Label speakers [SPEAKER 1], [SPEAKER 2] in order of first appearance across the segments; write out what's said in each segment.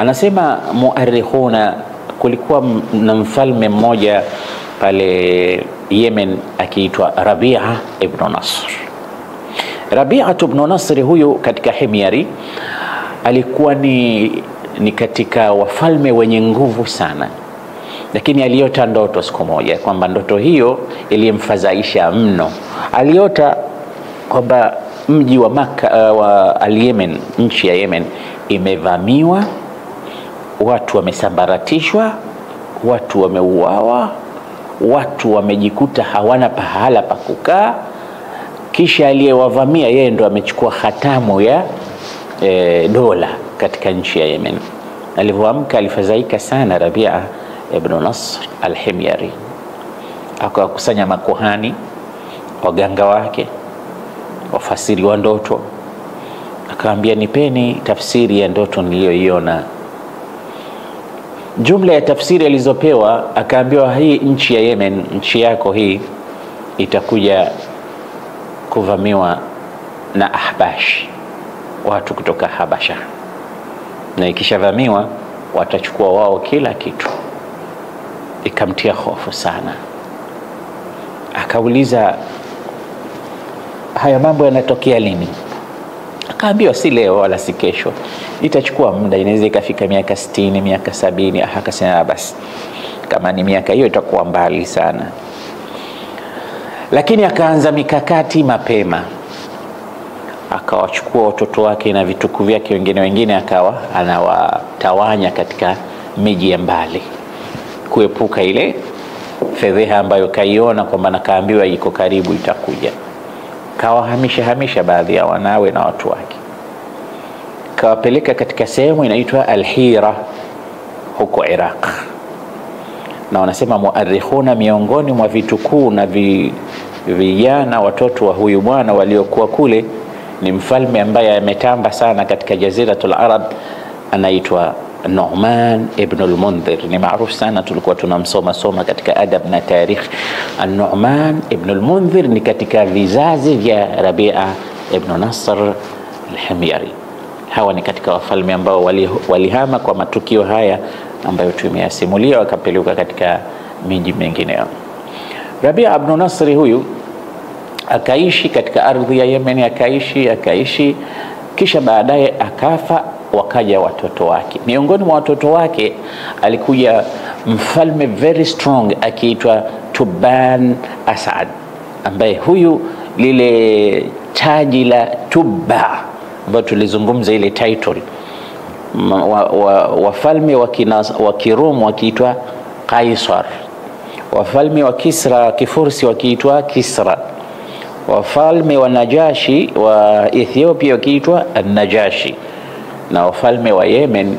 [SPEAKER 1] Anasema muarrikhuna, kulikuwa na mfalme mmoja pale Yemen akiitwa Rabi'a ibn Nasr. Rabi'a ibn Nasr huyu katika Himyari alikuwa ni katika wafalme wenye nguvu sana, lakini aliota ndoto siku moja kwamba ndoto hiyo ilimfadhaisha mno. Aliota kwamba mji wa Makkah wa al-Yemen, nchi ya Yemen imevamiwa, watu wamesambaratishwa, watu wameuawa, watu wamejikuta hawana pahala pa kukaa. Kisha aliyewavamia yeye ndo amechukua hatamu ya dola katika nchi ya Yemen. Alipoamka alifadhaika sana Rabi'a ibn Nasr al-Himyari, akakusanya makuhani, waganga wake, wafasiri wa ndoto, akaambia nipeni tafsiri ya ndoto niliyoiona. Jumla ya tafsiri alizopewa, akaambiwa hii nchi ya Yemen, nchi yako hii itakuja kuvamiwa na Ahbash, watu kutoka Habasha, na ikishavamiwa watachukua wao kila kitu. Ikamtia hofu sana, akauliza haya mambo yanatokea lini? Akaambiwa si leo wala si kesho, itachukua muda, inaweza ikafika miaka 60, miaka 70. Akasema basi kama ni miaka hiyo itakuwa mbali sana. Lakini akaanza mikakati mapema, akawachukua watoto wake na vituku vyake wengine akawa anawatawanya katika miji ya mbali, kuepuka ile fedheha ambayo kaiona kwamba nakaambiwa iko karibu itakuja. Kawahamisha baadhi ya wanawe na watu wake, kawapeleka katika sehemu inaitwa Al-Hira huko Iraq. Na wanasema muarrikhuna, miongoni mwa vitukuu na vijana watoto wa huyu bwana waliokuwa kule ni mfalme ambaye ametamba sana katika Jaziratul Arab, anaitwa Nu'man ibn al-Mundhir. Ni maarufu sana, tulikuwa tunamsoma katika adab na tarikh. Nu'man ibn al-Mundhir ni katika vizazi vya Rabi'a ibn Nasr al-Himyari. Hawa ni katika wafalme ambao walihama kwa matukio haya ambayo tumeyasimulia, wakapelekwa katika miji mingine. Rabi'a ibn Nasr huyu akaishi katika ardhi ya Yemen, akaishi kisha baadaye akafa. Wakaja watoto wake. Miongoni mwa watoto wake alikuja mfalme very strong akiitwa Tubban Asad, ambaye huyu lile taji la Tubba ambayo tulizungumza ile title, wafalme wa Kirum wakiitwa Kaisar, wafalme wa Kisra Kifursi wakiitwa Kisra, wafalme wa Najashi wa Ethiopia wakiitwa Najashi, na wafalme wa Yemen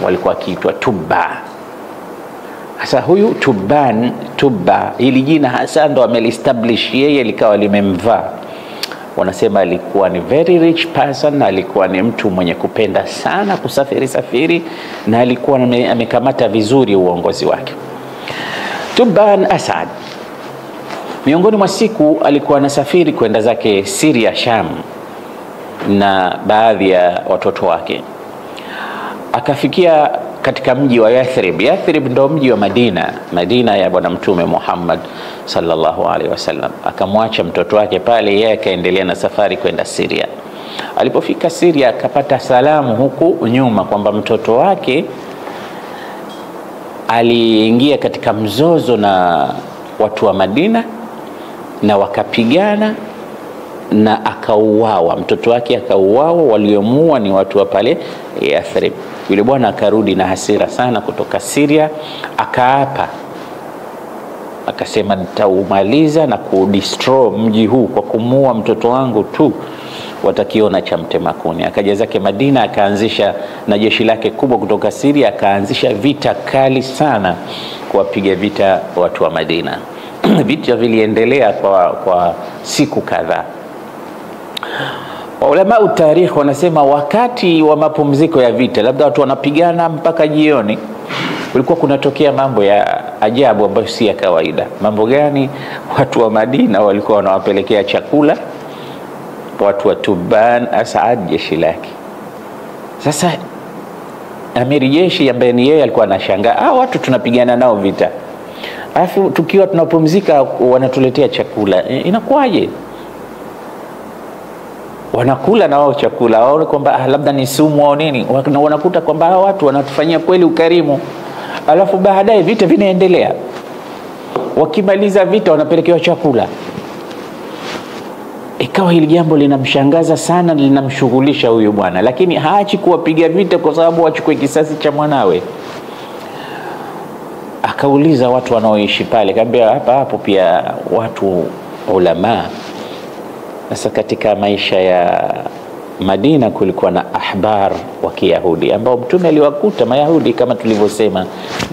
[SPEAKER 1] walikuwa wakiitwa Tubba. Sasa huyu Tubba, hili jina hasa ndo ameliestablish yeye, likawa limemvaa. Wanasema alikuwa ni very rich person, alikuwa ni mtu mwenye kupenda sana kusafiri, na alikuwa amekamata vizuri uongozi wake. Tubban Asad miongoni mwa siku alikuwa anasafiri kwenda zake Syria, Sham, na baadhi ya watoto wake. Akafikia katika mji wa Yathrib. Yathrib ndo mji wa Madina ya bwana Mtume Muhammad sallallahu alaihi wasallam. Akamwacha mtoto wake pale, yeye akaendelea na safari kwenda Syria. Alipofika Syria akapata salamu huku nyuma kwamba mtoto wake aliingia katika mzozo na watu wa Madina na wakapigana na akauawa. Mtoto wake akauawa, waliomuua ni watu wa pale Yathrib. Yule bwana akarudi na hasira sana kutoka Syria, akaapa, akasema nitaumaliza na kudestroy mji huu kwa kumuua mtoto wangu tu, watakiona cha mtema kuni. Akaja zake Madina, akaanzisha na jeshi lake kubwa kutoka Syria, akaanzisha vita kali sana kuwapiga vita watu wa Madina. Vita viliendelea kwa siku kadhaa. Ulama utarikh wanasema wakati wa mapumziko ya vita, labda watu wanapigana mpaka jioni, kulikuwa kunatokea mambo ya ajabu ambayo si ya kawaida. Mambo gani? Watu wa Madina walikuwa wanawapelekea chakula watu wa Tubban Asad, jeshi lake. Sasa amiri jeshi ambaye ni yeye alikuwa anashangaa, watu tunapigana nao vita, alafu tukiwa tunapumzika wanatuletea chakula, inakuwaje? Wanakula na wao chakula, waone kwamba labda ni sumu au nini. Wanakuta kwamba hao watu wanatufanyia kweli ukarimu, alafu baadaye vita vinaendelea. Wakimaliza vita wanapelekewa chakula. Ikawa hili jambo linamshangaza sana, linamshughulisha huyu bwana, lakini haachi kuwapiga vita kwa sababu wachukue kisasi cha mwanawe. Akauliza watu wanaoishi pale, kaambia hapo pia watu ulama. Sasa katika maisha ya Madina kulikuwa na ahbar wa Kiyahudi ambao Mtume aliwakuta Mayahudi kama tulivyosema,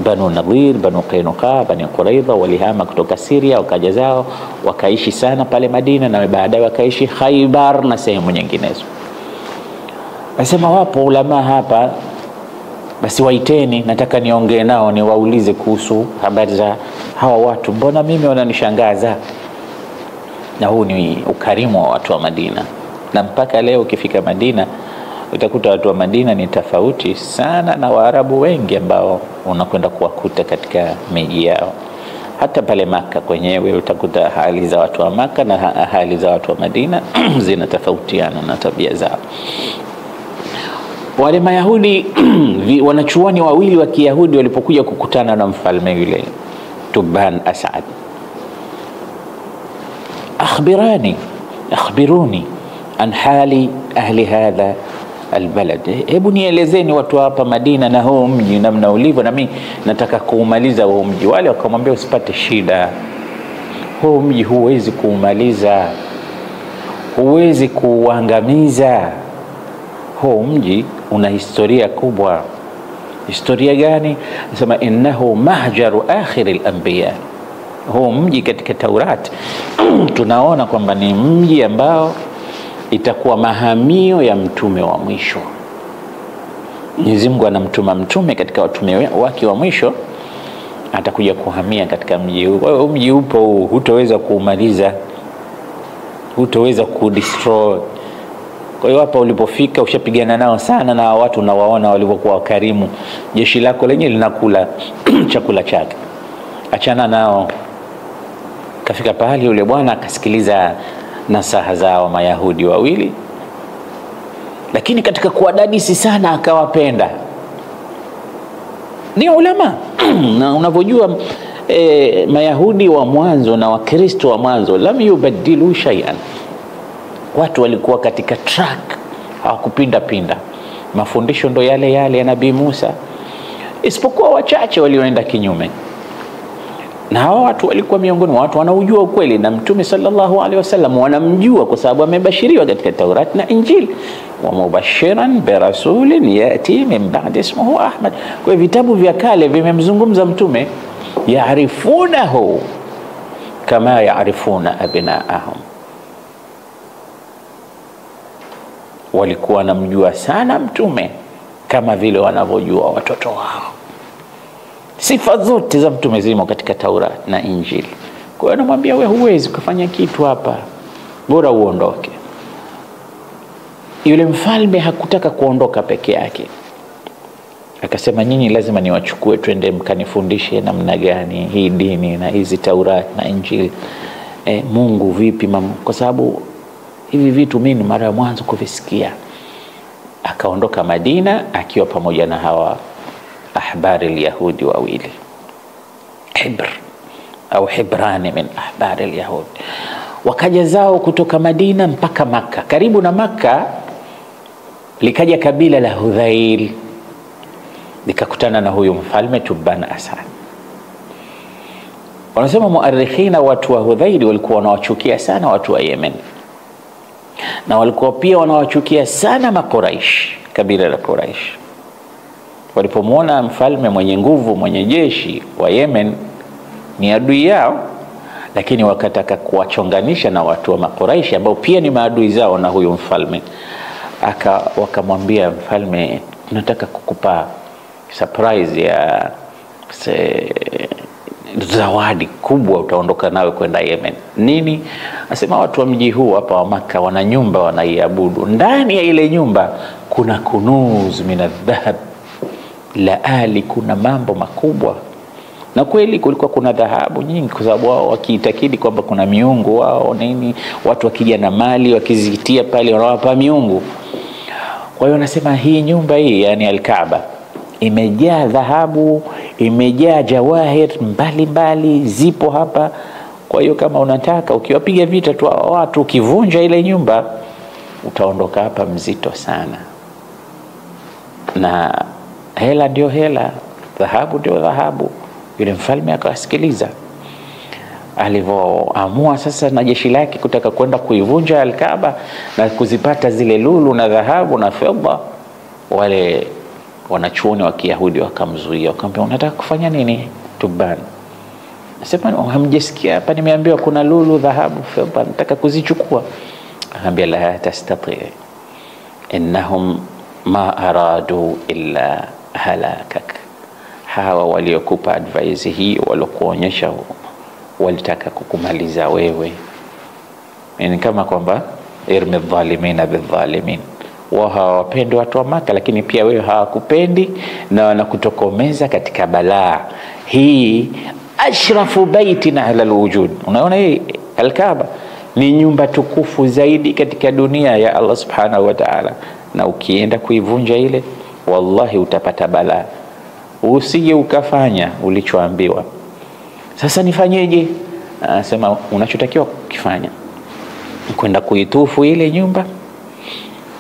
[SPEAKER 1] Banu Nadhir, Banu Qainuqa, Banu Quraidha, walihama kutoka Syria wakaja zao wakaishi sana pale Madina, na baadaye wakaishi Khaybar na sehemu nyinginezo. Asema wapo ulama hapa, basi waiteni, nataka niongee nao, niwaulize kuhusu habari za hawa watu, mbona mimi wananishangaza. Na huu ni ukarimu wa watu wa Madina, na mpaka leo ukifika Madina utakuta watu wa Madina ni tofauti sana na Waarabu wengi ambao unakwenda kuwakuta katika miji yao. Hata pale Maka kwenyewe utakuta hali za watu wa Maka na hali za watu wa Madina zinatofautiana na tabia zao. Wale Mayahudi wanachuoni wawili wa Kiyahudi walipokuja kukutana na mfalme yule Tuban Asad, akhbiruni an hali ahli hadha albalad, hebu nielezeni watu hapa Madina na huu mji namna ulivyo, na mimi nataka kuumaliza huu mji. Wale wakamwambia usipate shida, huu mji huwezi kuumaliza, huwezi kuangamiza. Huu mji una historia kubwa. Historia gani? Nasema innahu mahjaru akhiril anbiya. Huu mji katika Taurat tunaona kwamba ni mji ambao itakuwa mahamio ya mtume wa mwisho. Mwenyezi Mungu anamtuma mtume katika watume wake wa mwisho, atakuja kuhamia katika mji huu. Wewe mji upo huu, hutaweza kuumaliza, hutaweza kudestroy. Kwa hiyo hapa ulipofika ushapigana nao sana, na watu unawaona walivyokuwa wakarimu, jeshi lako lenyewe linakula chakula chake, achana nao. Kafika pahali yule bwana akasikiliza nasaha zao Mayahudi wawili, lakini katika kuwadadisi sana akawapenda. Ni ulama na unavyojua Mayahudi wa mwanzo na Wakristo wa mwanzo lam yubaddilu shay'an. Watu walikuwa katika track, hawakupinda pinda. Mafundisho ndo yale yale ya Nabii Musa, isipokuwa wachache walioenda kinyume. Na hao watu walikuwa miongoni mwa watu wanaojua ukweli, na Mtume sallallahu alaihi wasallam wanamjua kwa sababu amebashiriwa katika Taurat na Injili, wa mubashiran bi rasulin yati min ba'di ismuhu Ahmad. Kwa vitabu vya kale vimemzungumza Mtume, yaarifunahu kama yaarifuna abnaahum. Walikuwa wanamjua sana Mtume kama vile wanavyojua watoto wao. Sifa zote za Mtume zimo katika Taurat na Injili. Kwa hiyo anamwambia wewe huwezi kufanya kitu hapa, bora uondoke. Yule mfalme hakutaka kuondoka peke yake, akasema nyinyi lazima niwachukue twende mkanifundishe namna gani hii dini na hizi Taurat na Injili, Mungu vipi kwa sababu hivi vitu mimi mara ya mwanzo kuvisikia. Akaondoka Madina akiwa pamoja na hawa ahbari al-Yahudi wawili, Hibr au Hibrani min ahbari al-Yahudi. Wakaja zao kutoka Madina mpaka Maka. Karibu na Maka likaja kabila la Hudhail, likakutana na huyu mfalme Tuban Asad. Wanasema muarrikhina, watu wa Hudhail walikuwa wanawachukia sana watu wa Yemen, na walikuwa pia wanawachukia sana Makuraish, kabila la Quraish. Walipomwona mfalme mwenye nguvu, mwenye jeshi wa Yemen ni adui yao, lakini wakataka kuwachonganisha na watu wa Makuraish ambao pia ni maadui zao na huyu mfalme. Wakamwambia mfalme, tunataka kukupa surprise ya zawadi kubwa, utaondoka nawe kwenda Yemen. Nini? Asema watu wa mji huu hapa wa Maka wana nyumba wanaiabudu. Ndani ya ile nyumba kuna kunuz min adh-dhahab laali, kuna mambo makubwa. Na kweli kulikuwa kuna dhahabu nyingi, kwa sababu wao wakiitakidi kwamba kuna miungu wao nini, watu wakija na mali wakizitia pale wanawapa miungu. Kwa hiyo nasema hii nyumba hii, yani Al-Kaaba, imejaa dhahabu, imejaa jawahir mbalimbali zipo hapa. Kwa hiyo kama unataka ukiwapiga vita tu watu, ukivunja ile nyumba utaondoka hapa mzito sana. Na hela ndio hela, dhahabu ndio dhahabu. Yule mfalme akasikiliza. Alivyoamua sasa na jeshi lake kutaka kwenda kuivunja Al-Kaaba na kuzipata zile lulu na dhahabu na fedha, wale wanachuoni wa Kiyahudi wakamzuia, wakamwambia unataka kufanya nini Tuban? Nasema hamjisikia hapa nimeambiwa kuna lulu, dhahabu, fedha, nataka kuzichukua. Anambia la tastati, innahum ma aradu illa halakak. Hawa waliokupa advice hii, waliokuonyesha, walitaka kukumaliza wewe. Ni kama kwamba irmi dhalimina bidhalimin, wao hawapendi watu wa Maka, lakini pia wewe hawakupendi na wanakutokomeza katika balaa hii. Ashrafu baitin ala alwujud. Unaona hii Al-Kaaba ni nyumba tukufu zaidi katika dunia ya Allah subhanahu wa ta'ala, na ukienda kuivunja ile, wallahi utapata balaa. Usije ukafanya ulichoambiwa. Sasa nifanyeje? Anasema unachotakiwa kufanya kwenda kuitufu ile nyumba,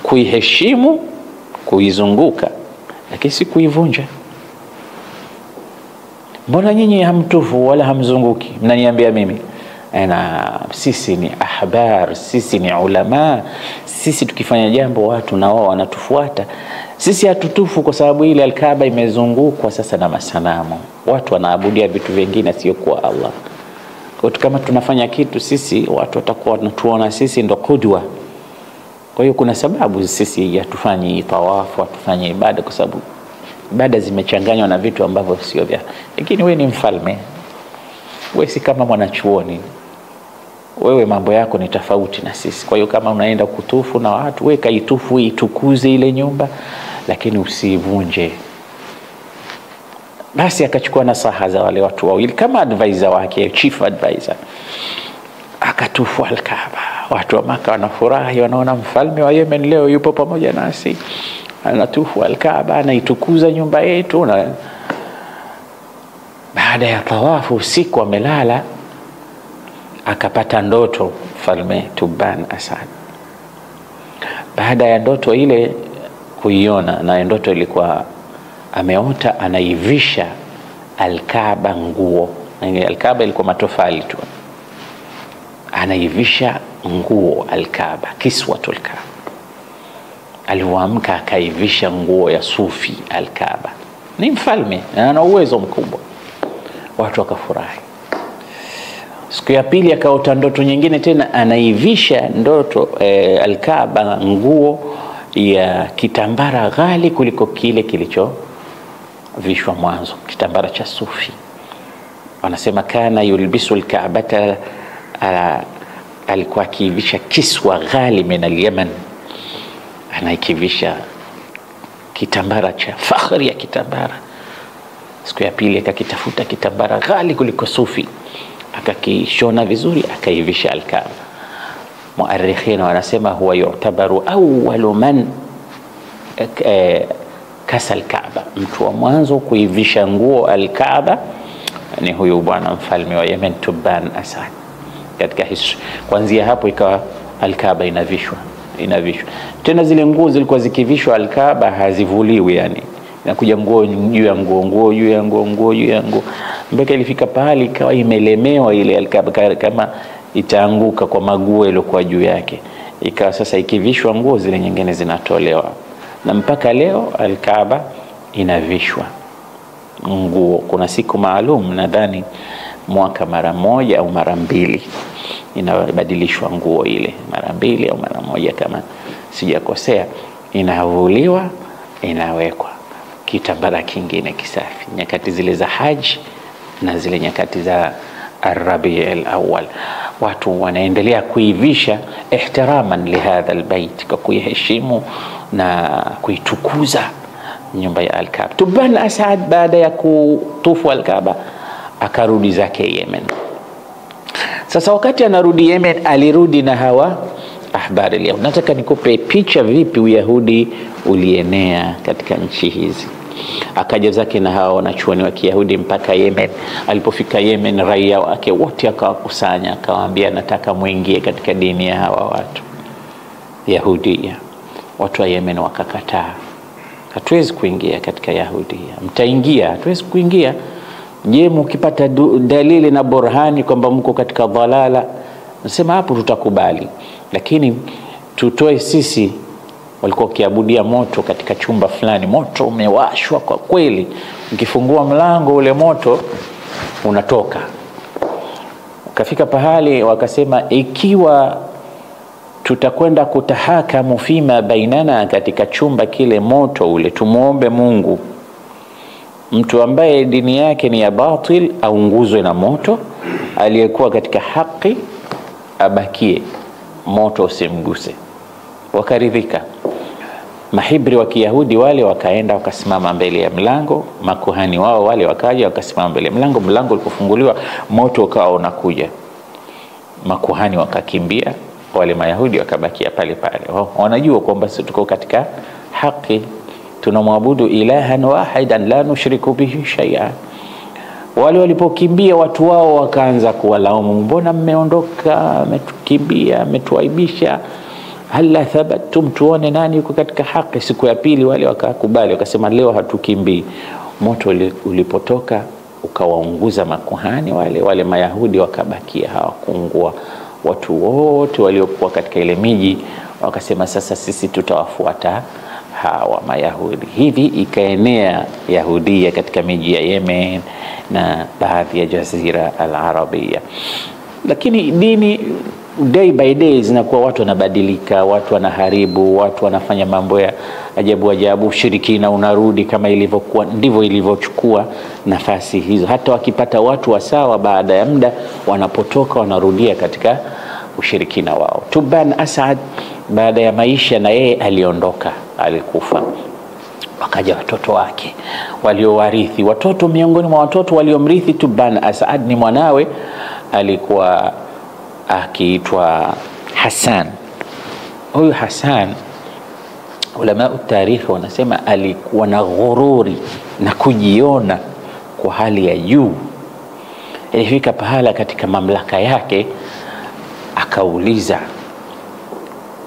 [SPEAKER 1] kuiheshimu, kuizunguka, lakini si kuivunja. Mbona nyinyi hamtufu wala hamzunguki? Mnaniambia mimi sisi ni ahbar, sisi ni ulama, sisi tukifanya jambo watu na wao wanatufuata. Sisi hatutufu kwa sababu ile Al-Kaaba imezungukwa sasa na masanamu, watu wanaabudia vitu vingine sio kwa Allah. Kwa hiyo kama tunafanya kitu sisi, watu watakuwa wanatuona sisi ndo kudwa. Kwa hiyo kuna sababu sisi hatufanyi tawafu, hatufanyi ibada, kwa sababu ibada zimechanganywa na vitu ambavyo sio vya. Lakini wewe ni mfalme, wewe si kama mwanachuoni, wewe mambo yako ni tofauti na sisi. Kwa hiyo kama unaenda kutufu na watu, wewe kaitufu, itukuze ile nyumba, lakini usivunje. Basi akachukua nasaha za wale watu wawili kama advisor wake, chief advisor, akatufu Al-Kaaba. Watu wa Maka wanafurahi, wanaona mfalme wa Yemen leo yupo pamoja nasi, anatufu Al-Kaaba, anaitukuza nyumba yetu. Na baada ya tawafu usiku amelala, akapata ndoto mfalme Tuban Asad. Baada ya ndoto ile kuiona, na ndoto ilikuwa ameota anaivisha Al-Kaaba nguo. Al-Kaaba ilikuwa matofali tu, anaivisha nguo Al-Kaaba, kiswatul Kaaba. Aliwaamka akaivisha nguo ya sufi Al-Kaaba. Ni mfalme na ana uwezo mkubwa. Watu wakafurahi. Siku ya pili akaota ndoto nyingine tena, anaivisha ndoto Al-Kaaba nguo ya kitambara ghali kuliko kile kilichovishwa mwanzo, kitambara cha sufi. Wanasema kana yulbisu Al-Kaabata, alikuwa akivisha kiswa ghali min al-Yaman, anaikivisha kitambara cha fakhri ya kitambara. Siku ya pili akakitafuta kitambara ghali kuliko sufi, akakishona vizuri, akaivisha Al-Kaaba. Muarrikhina wanasema huwa yu'tabaru awwalu man kasa Al-Kaaba, mtu wa mwanzo kuivisha nguo Al-Kaaba ni huyu bwana mfalme wa Yemen Tuban Asad. Katika history kuanzia hapo ikawa Al-Kaaba inavishwa tena. Zile nguo zilikuwa zikivishwa Al-Kaaba hazivuliwi, yani inakuja nguo juu ya nguo, nguo juu ya nguo, nguo juu ya nguo, mpaka ilifika pahali ikawa imelemewa ile Al-Kaaba kama itaanguka kwa maguo yaliokuwa juu yake. Ikawa sasa ikivishwa nguo zile nyingine zinatolewa, na mpaka leo Al-Kaaba inavishwa nguo. Kuna siku maalum, nadhani mwaka mara moja au mara mbili inabadilishwa nguo ile, mara mbili au mara moja kama sijakosea, inavuliwa, inawekwa kitambara kingine kisafi, nyakati zile za haji na zile nyakati za Ar-Rabi' al-Awwal. Watu wanaendelea kuivisha ihtiraman li hadha albayt, kwa kuiheshimu na kuitukuza nyumba ya Al-Kaaba. Tuban Asad baada ya kutufu Al-Kaaba akarudi zake Yemen. Sasa wakati anarudi Yemen, alirudi na hawa ahbari al-Yahud. Nataka nikupe picha vipi Uyahudi ulienea katika nchi hizi. Akaja zake na hawa wanachuoni wa Kiyahudi mpaka Yemen. Alipofika Yemen, raia wake wote akawakusanya, akawaambia nataka muingie katika dini ya hawa watu Yahudia. Watu wa Yemen wakakataa. Hatuwezi kuingia katika Yahudia. Mtaingia, hatuwezi kuingia. Je, mkipata dalili na burhani kwamba mko katika dhalala, nasema hapo tutakubali. Lakini tutoe sisi. Walikuwa kiabudia moto katika chumba fulani, moto umewashwa kwa kweli, ukifungua mlango ule moto unatoka. Ukafika pahali wakasema ikiwa tutakwenda kutahakamu fima bainana katika chumba kile moto ule, tumuombe Mungu mtu ambaye dini yake ni ya batil aunguzwe na moto, aliyekuwa katika haki abakie, moto usimguse. Wakaridhika. Mahibri wa Kiyahudi wale wakaenda wakasimama mbele ya mlango, makuhani wao wale wakaja wakasimama mbele ya mlango. Mlango ulipofunguliwa moto ukawa unakuja. Makuhani wakakimbia, wale Mayahudi wakabakia pale pale. Wanajua kwamba sisi tuko katika haki, tunamwabudu ilahan wahidan la nushriku bihi shay'a. Wale walipokimbia watu wao wakaanza kuwalaumu, mbona mmeondoka, mmetukimbia, mmetuaibisha, hala thabattum, tuone nani yuko katika haki. Siku ya pili wale wakakubali, wakasema leo hatukimbii. Moto ulipotoka ukawaunguza makuhani wale Mayahudi wakabakia hawakuungua. Watu wote waliokuwa katika ile miji wakasema sasa sisi tutawafuata hawa Mayahudi. Hivi ikaenea Yahudia katika miji ya Yemen na baadhi ya Jazira al-Arabia. Lakini dini day by day zinakuwa watu wanabadilika, watu wanaharibu, watu wanafanya mambo ya ajabu ajabu. Ushirikina unarudi kama ilivyokuwa, ndivyo ilivyochukua nafasi hizo. Hata wakipata watu wasawa, baada ya muda wanapotoka wanarudia katika ushirikina wao. Tuban Asad baada ya maisha na yeye aliondoka, alikufa. Wakaja watoto wake waliowarithi. Watoto miongoni mwa watoto waliomrithi Tuban Asad ni mwanawe alikuwa akiitwa Hassan. Huyu Hassan, ulama utarikhi wanasema alikuwa na ghururi na kujiona kwa hali ya juu. Ilifika pahala katika mamlaka yake akauliza,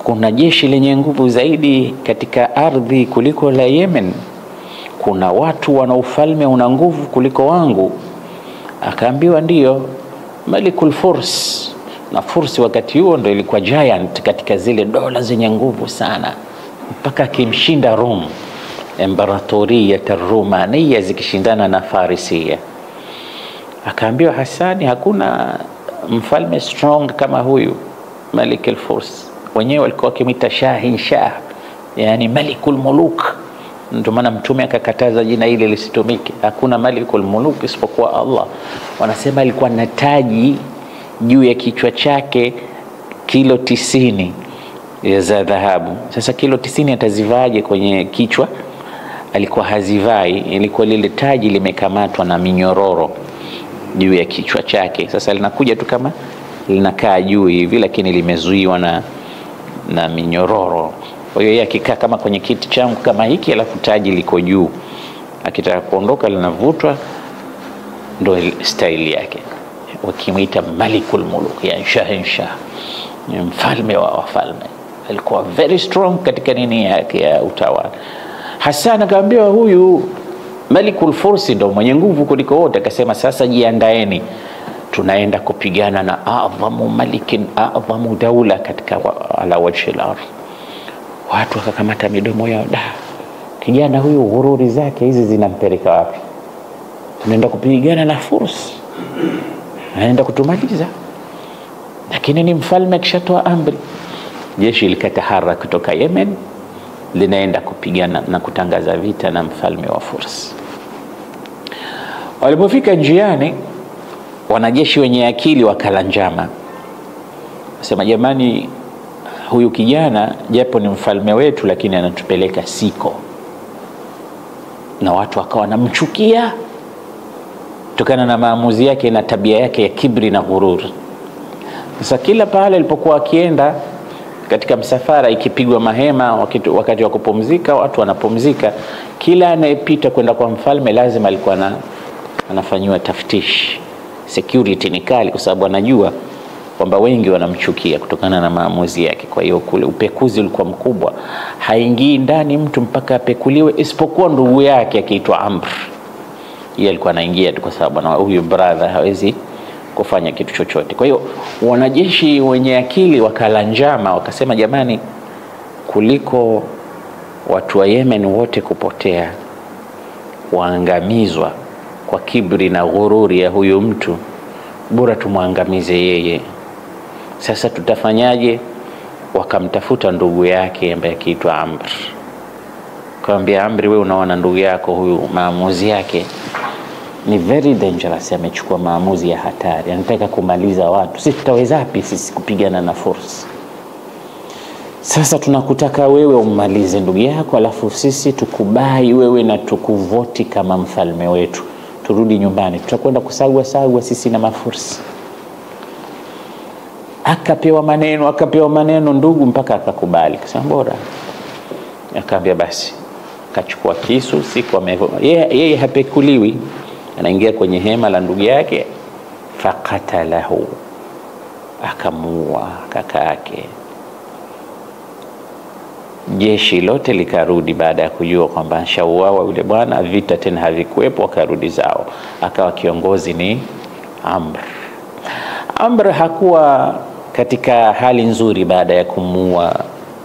[SPEAKER 1] kuna jeshi lenye nguvu zaidi katika ardhi kuliko la Yemen? Kuna watu wana ufalme una nguvu kuliko wangu? Akaambiwa ndiyo, Malikul Furs. Na Fursi wakati huo ndio ilikuwa giant katika zile dola zenye nguvu sana, mpaka kimshinda Rum, Imperatoria Romania zikishindana na Farisia. Akaambiwa Hasani, hakuna mfalme strong kama huyu Malikul Furs. Wenyewe walikuwa wakimwita Shahin Shah, yani Malikul Muluk. Ndio maana Mtume akakataza jina hili lisitumike. Hakuna Malikul Muluk isipokuwa Allah. Wanasema alikuwa na taji juu ya kichwa chake kilo 90 za dhahabu. Sasa kilo 90 atazivaaje kwenye kichwa? Alikuwa hazivai, ilikuwa lile taji limekamatwa na minyororo juu ya kichwa chake. Sasa linakuja tu kama linakaa juu hivi, lakini limezuiwa na minyororo. Kwa hiyo yeye akikaa kama kwenye kiti changu kama hiki, alafu taji liko juu, akitaka kuondoka linavutwa. Ndio style yake, wakimuita Malikul Muluk, ya Shahin Shah, mfalme wa wafalme. Alikuwa very strong katika nini yake ya utawala. Hassan akaambiwa huyu Malikul Fursi ndio mwenye nguvu kuliko wote. Akasema sasa jiandaeni, tunaenda kupigana na adhamu malikin, adhamu daula katika ala wajhi al-ardh. Watu wakakamata midomo yao, kijana huyu ghururi zake hizi zinampeleka wapi? Tunaenda kupigana na Fursi, anaenda kutumaliza. Lakini ni mfalme kishatoa amri. Jeshi likatahara kutoka Yemen linaenda kupigana na kutangaza vita na mfalme wa Furs. Walipofika njiani, wanajeshi wenye akili wakala njama. Wasema, jamani, huyu kijana japo ni mfalme wetu lakini anatupeleka siko. na watu wakawa wanamchukia kutokana na maamuzi yake na tabia yake ya kibri na ghurur. Sasa kila pale alipokuwa akienda katika msafara, ikipigwa mahema wakati wa kupumzika, watu wanapumzika, kila anayepita kwenda kwa mfalme lazima alikuwa anafanywa taftishi. Security ni kali kwa sababu anajua kwamba wengi wanamchukia kutokana na maamuzi yake. Kwa hiyo kule upekuzi ulikuwa mkubwa, haingii ndani mtu mpaka apekuliwe, isipokuwa ndugu yake akiitwa Amr. Yeye alikuwa anaingia tu kwa sababu huyu brother hawezi kufanya kitu chochote. Kwa hiyo wanajeshi wenye akili wakala njama, wakasema jamani, kuliko watu wa Yemen wote kupotea, waangamizwa kwa kibri na ghururi ya huyu mtu, bora tumwangamize yeye. Sasa tutafanyaje? Wakamtafuta ndugu yake ambaye akiitwa Amr. Kaambia Amri, wewe unaona ndugu yako huyu maamuzi yake ni very dangerous, amechukua maamuzi ya hatari, anataka kumaliza watu. Sisi tutaweza wapi sisi kupigana na force? Sasa tunakutaka wewe ummalize ndugu yako, alafu sisi tukubai wewe na tukuvoti kama mfalme wetu, turudi nyumbani, tutakwenda kusagwa sisi na mafursi. Akapewa maneno ndugu mpaka akakubali, kasema bora. Akaambia basi, akachukua kisu, siku yeye hapekuliwi, anaingia kwenye hema la ndugu yake, faqatalahu, akamuua kaka yake. Jeshi lote likarudi baada ya kujua kwamba shauawa yule bwana, vita tena havikuwepo, wakarudi zao. Akawa kiongozi ni Amr. Amr hakuwa katika hali nzuri baada ya kumuua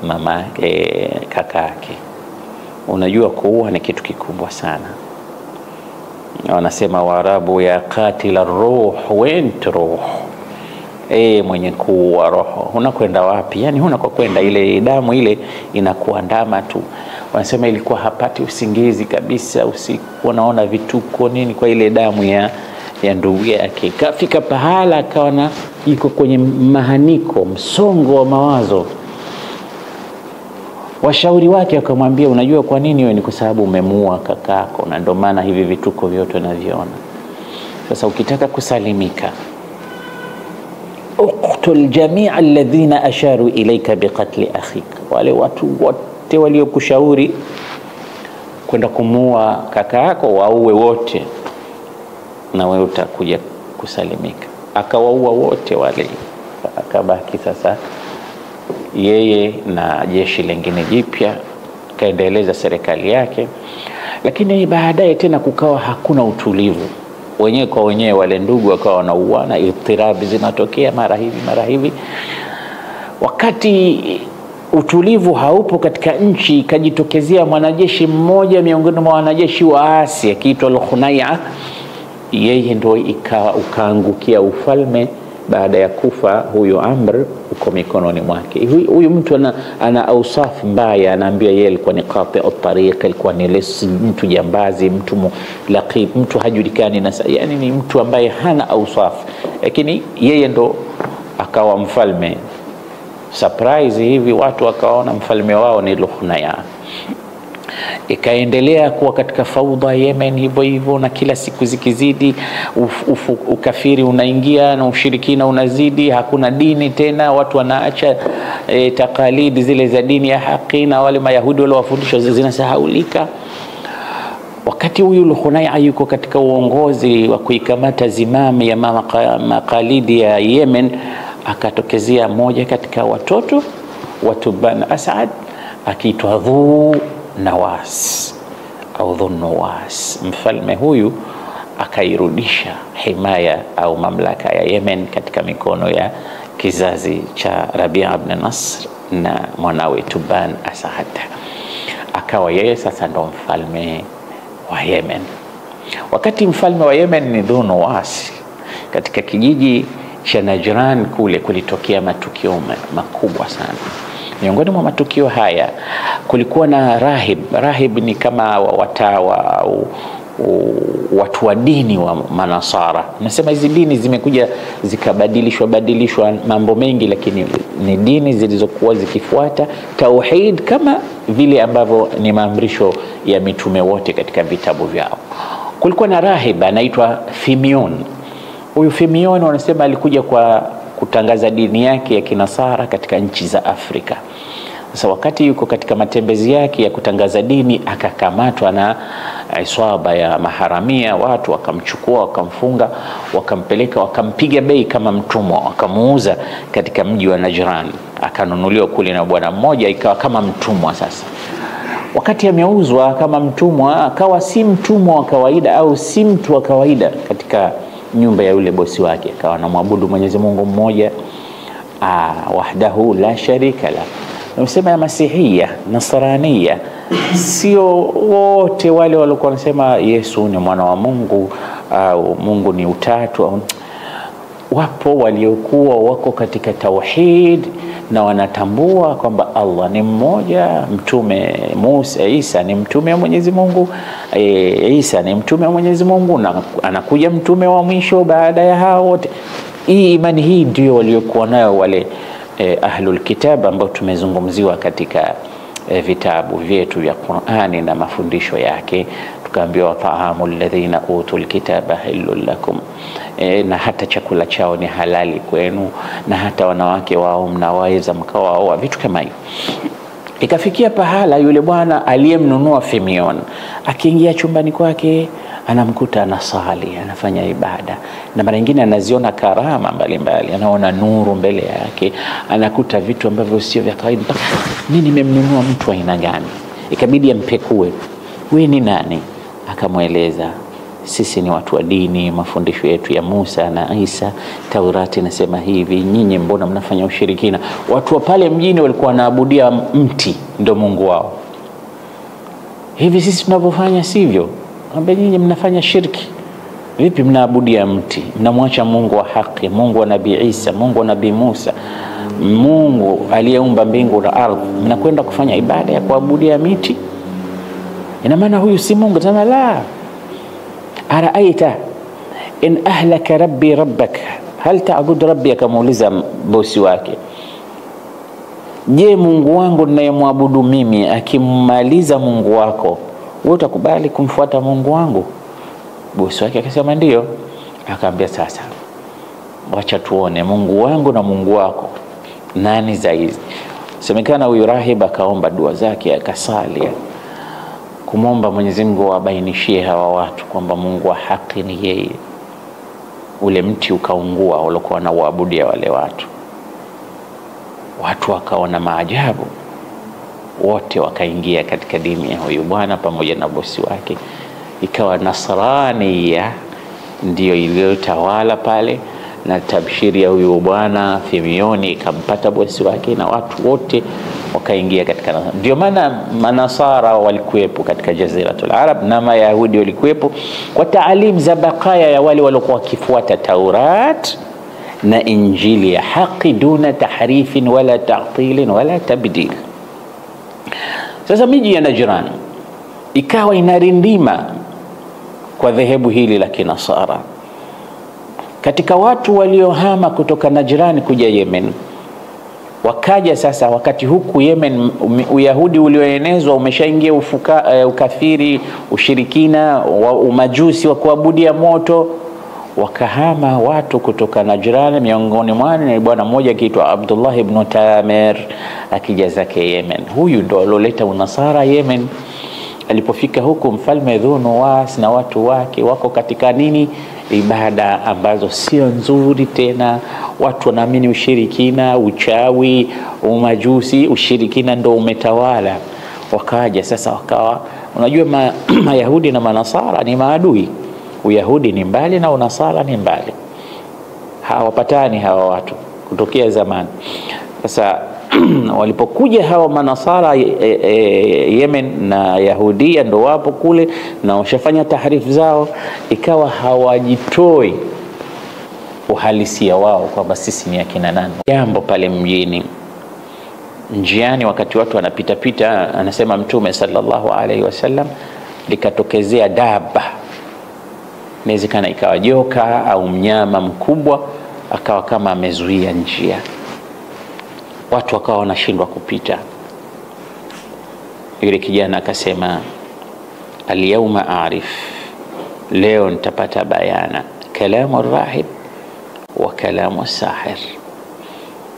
[SPEAKER 1] mama kaka yake. Unajua kuua ni kitu kikubwa sana. Wanasema Waarabu, ya qatila ruh went ruh, mwenye kuua roho unakwenda wapi? Yani huna kwa kwenda, ile damu ile inakuandama tu. Wanasema ilikuwa hapati usingizi kabisa usiku, unaona vituko nini kwa ile damu ya ndugu yake. Kafika pahala akawa iko kwenye mahaniko, msongo wa mawazo. Washauri wake wakamwambia, unajua kwa nini wewe? Ni kwa sababu umemuua kakako, na ndio maana hivi vituko vyote unaviona. Sasa ukitaka kusalimika, uqtul jami'a alladhina asharu ilayka biqatli akhika, wale watu wote waliokushauri kwenda kumuua kaka yako waue wote, na wewe utakuja kusalimika. Akawaua wote wale, akabaki sasa yeye na jeshi lingine jipya, kaendeleza serikali yake. Lakini baadaye tena kukawa hakuna utulivu, wenyewe kwa wenyewe wale ndugu wakawa wanauana, itirabi zinatokea mara hivi. Wakati utulivu haupo katika nchi, kajitokezea mwanajeshi mmoja miongoni mwa wanajeshi waasi akiitwa Al-Khunai'a. Yeye ndio ukaangukia ufalme baada ya kufa huyo Amr, uko mikononi mwake. Huyu mtu ana ausaf mbaya, anaambia yeye alikuwa ni qati'u tariq, alikuwa ni mtu jambazi, mtu laqib, mtu hajulikani, na yani ni mtu ambaye hana ausaf, lakini yeye ndo akawa mfalme. Surprise hivi watu wakaona mfalme wao ni Al-Khunai'a. Ikaendelea kuwa katika faudha Yemen hivyo, na kila siku zikizidi ukafiri unaingia na ushirikina unazidi, hakuna dini tena, watu wanaacha takalidi zile za dini ya haki, na wale mayahudi wale wafundisho zinasahaulika. Wakati huyu Al-Khunai'a yuko katika uongozi wa kuikamata zimami ya makalidi ya Yemen, akatokezea moja katika watoto wa Bani Asad akiitwa Dhu Nawas au Dhunnuwas. Mfalme huyu akairudisha himaya au mamlaka ya Yemen katika mikono ya kizazi cha Rabia ibn Nasr na mwanawe Tuban Asad. Akawa yeye sasa ndo mfalme wa Yemen. Wakati mfalme wa Yemen ni Dhunnuwas, katika kijiji cha Najran kule kulitokea matukio makubwa sana. Miongoni mwa matukio haya kulikuwa na rahib. Rahib ni kama watawa au watu wa dini wa Manasara. Nasema hizi dini zimekuja zikabadilishwa mambo mengi, lakini ni dini zilizokuwa zikifuata tauhid kama vile ambavyo ni maamrisho ya mitume wote katika vitabu vyao. Kulikuwa na rahiba anaitwa Fimion. Huyu Fimion wanasema alikuja kwa kutangaza dini yake ya Kinasara katika nchi za Afrika. Sasa wakati yuko katika matembezi yake ya kutangaza dini, akakamatwa na iswaba ya maharamia. Watu wakamchukua, wakamfunga, wakampeleka, wakampiga bei kama mtumwa, wakamuuza katika mji wa Najran. Akanunuliwa kule na bwana mmoja, ikawa kama mtumwa. Sasa wakati ameuzwa kama mtumwa, akawa si mtumwa wa kawaida au si mtu wa kawaida katika nyumba ya yule bosi wake. Akawa anamwabudu Mwenyezi Mungu mmoja, wahdahu la sharika la. Nasema ya Masihia, Nasrania, sio wote wale walikuwa wanasema Yesu ni mwana wa Mungu au Mungu ni utatu. Wapo waliokuwa wako katika tauhid na wanatambua kwamba Allah ni mmoja. Mtume Musa, Isa ni mtume wa Mwenyezi Mungu, Isa ni mtume wa Mwenyezi Mungu, na anakuja mtume wa mwisho baada ya hao wote. Hii imani hii ndio waliokuwa nayo wale ahlul kitab ambao tumezungumziwa katika vitabu vyetu vya Qur'ani na mafundisho yake. Tukaambiwa ta'amul ladhina utul kitaba halal lakum, na hata chakula chao ni halali kwenu, na hata wanawake wao mnaweza mkawaoa, vitu kama hivyo. Ikafikia pahala yule bwana aliyemnunua Fimion akiingia chumbani kwake, anamkuta anasali, anafanya ibada, na mara nyingine anaziona karama mbalimbali, anaona nuru mbele yake, anakuta vitu ambavyo sio vya kawaida. Nini nimemnunua mtu aina gani? Ikabidi ampekue, wewe ni nani? Akamweleza, sisi ni watu wa dini, mafundisho yetu ya Musa na Isa, Taurati nasema hivi, nyinyi mbona mnafanya ushirikina? Watu wa pale mjini walikuwa wanaabudia mti ndio Mungu wao. Hivi sisi tunavyofanya sivyo? Kwamba nyinyi mnafanya shirki. Vipi mnaabudia mti? Mnamwacha Mungu wa haki, Mungu wa Nabii Isa, Mungu wa Nabii Musa, Mungu aliyeumba mbingu na ardhi, mnakwenda kufanya ibada ya kuabudia miti? Ina maana huyu si Mungu? Tena la. Araaita in ahlaka rabbi rabbak hal ta'bud rabbi? Akamuuliza bosi wake, je, Mungu wangu ninayemwabudu mimi akimaliza Mungu wako, wewe utakubali kumfuata Mungu wangu? Bosi wake akasema ndio. Akamwambia, sasa wacha tuone Mungu wangu na Mungu wako nani zaidi. Semekana huyu rahib akaomba dua zake, akasali kumomba Mwenyezi Mungu abainishie hawa watu kwamba Mungu wa haki ni yeye. Ule mti ukaungua walikuwa na waabudia wale watu. Watu wakaona maajabu, wote wakaingia katika dini ya huyu bwana pamoja na bosi wake. Ikawa Nasrania ndio iliyotawala pale, na tabshiri ya huyu bwana Fimioni ikampata bosi wake, na watu wote wakaingia katika. Ndio maana Manasara walikuwepo katika Jaziratul Arab na Mayahudi walikuwepo kwa taalim za bakaya ya wale waliokuwa wakifuata Taurat na Injili ya haki, duna tahrifin wala ta'tilin wala tabdil. Sasa miji ya Najran ikawa inarindima kwa dhehebu hili la Kinasara. Katika watu waliohama kutoka Najran kuja Yemen, wakaja sasa wakati huku Yemen Uyahudi ulioenezwa umeshaingia ukafiri, ushirikina, umajusi wa kuabudia moto. Wakahama watu kutoka Najran, miongoni mwao ni bwana mmoja akiitwa Abdullah ibn Tamir, akija zake Yemen. Huyu ndo aloleta unasara Yemen. Alipofika huku, mfalme Dhunuwas na watu wake wako katika nini? Ibada ambazo sio nzuri tena. Watu wanaamini ushirikina, uchawi, umajusi, ushirikina ndo umetawala. Wakaja sasa wakawa, unajua Mayahudi na Manasara ni maadui. Uyahudi ni mbali na Unasara ni mbali, hawapatani hawa watu kutokea zamani. Sasa walipokuja hawa Manasara Yemen na Yahudia ndo wapo kule na washafanya taharifu zao, ikawa hawajitoi uhalisia wao kwamba sisi ni akina nani. Jambo pale mjini, njiani, wakati watu wanapita pita, anasema Mtume sallallahu alaihi wasallam, likatokezea daba inawezekana ikawa joka au mnyama mkubwa akawa kama amezuia njia, watu wakawa wanashindwa kupita. Yule kijana akasema, al-yawma a'rif, leo nitapata bayana kalamu ar-rahib wa kalamu as-sahir,